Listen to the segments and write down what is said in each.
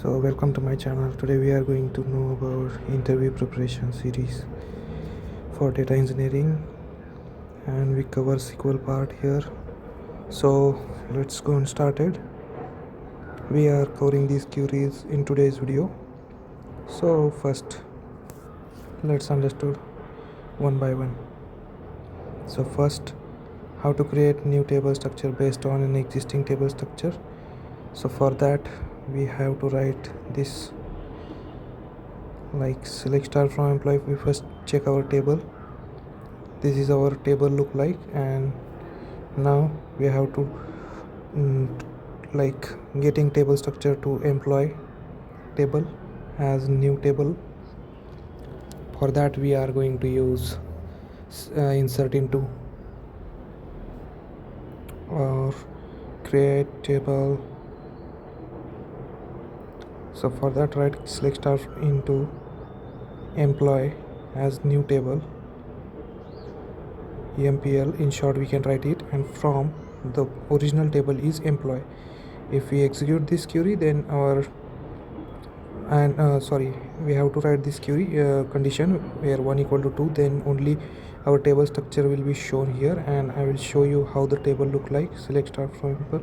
So welcome to my channel. Today we are going to know about interview preparation series for data engineering, and we cover SQL part here. So let's go and start it. We are covering these queries in today's video. So first let's understand one by one. So first, how to create new table structure based on an existing table structure. So for that we have to write this, like select star from employee. We first check our table. This is our table look like, and now we have to like getting table structure to employee table as new table. For that we are going to use insert into or create table. So for that, right select star into employee as new table, empl in short we can write it, and from the original table is employee. If we execute this query, then our we have to write this query condition where 1 equal to 2, then only our table structure will be shown here, and I will show you how the table look like. Select star from example,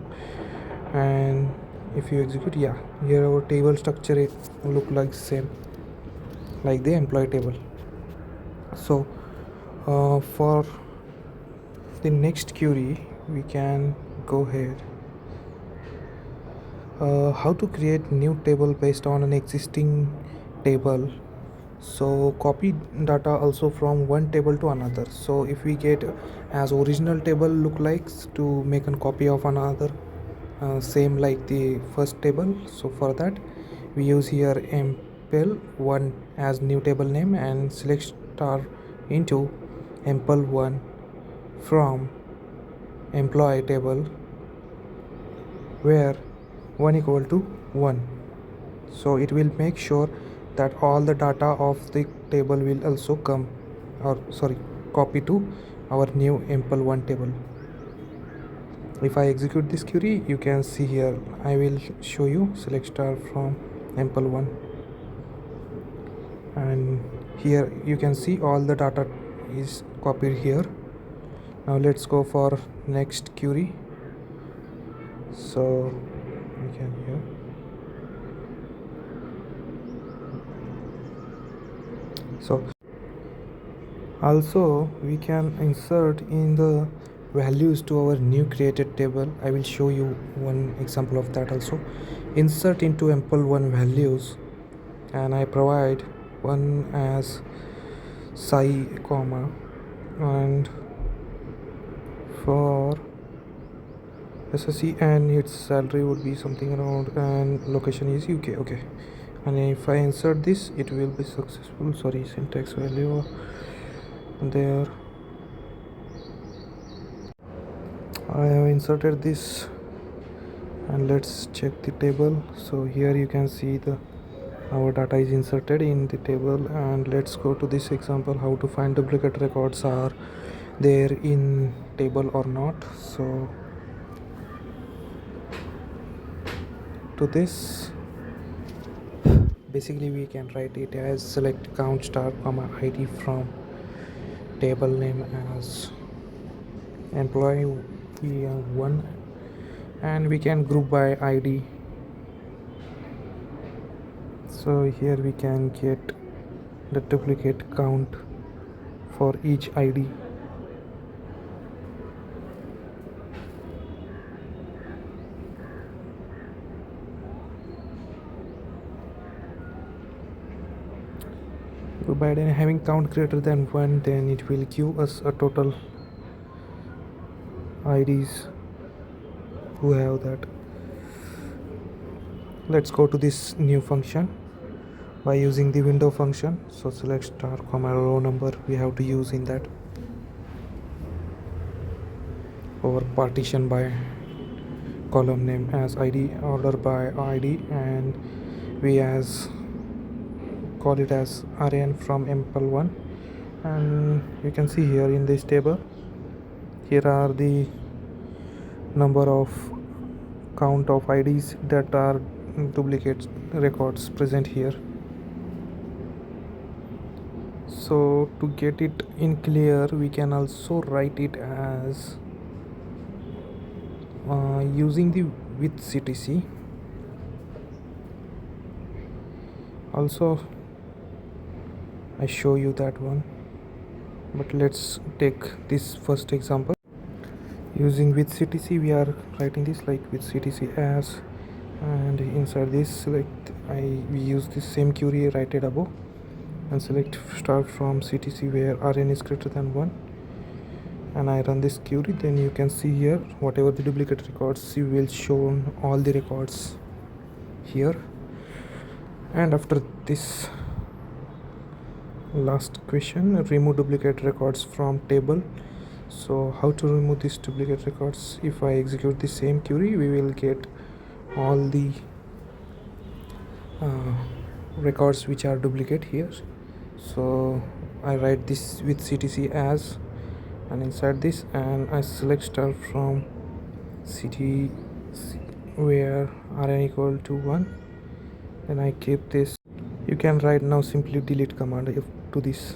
and if you execute, yeah, here our table structure it look like same like the employee table. So for the next query we can go ahead. How to create new table based on an existing table. So copy data also from one table to another. So if we get as original table look likes to make a copy of another same like the first table, so for that we use here empl1 as new table name and select star into empl1 from employee table where 1 equal to 1. So it will make sure that all the data of the table will also come, or copy to our new empl1 table. If I execute this query, you can see here I will show you select star from empl1, and here you can see all the data is copied here. Now let's go for next query. So we can here, so also we can insert in the values to our new created table. I will show you one example of that also. Insert into empl1 values, and I provide one as psi comma, and for SSC and its salary would be something around, and location is UK. Okay, and if I insert this it will be successful. Syntax value there. I have inserted this, and let's check the table. So here you can see our data is inserted in the table, and let's go to this example how to find duplicate records are there in table or not. So to this, basically we can write it as select count star comma id from table name as employee 1, and we can group by id. So here we can get the duplicate count for each id. By having count greater than 1, then it will give us a total IDs who have that. Let's go to this new function by using the window function. So select star comma row number we have to use in that, or partition by column name as id, order by id, and we as call it as rn from empl1. And you can see here in this table, here are the number of count of IDs that are duplicate records present here. So to get it in clear, we can also write it as using the with CTC. Also I show you that one, but let's take this first example. Using with CTC, we are writing this like with CTC as, and inside this select we use the same query right above and select start from CTC where rn is greater than 1, and I run this query. Then you can see here whatever the duplicate records, you will show all the records here. And after this last question, remove duplicate records from table. So how to remove these duplicate records? If I execute the same query, we will get all the records which are duplicate here. So I write this with CTC as, and inside this, and I select start from CT where rn equal to 1. Then I keep this. You can write now simply delete command to this.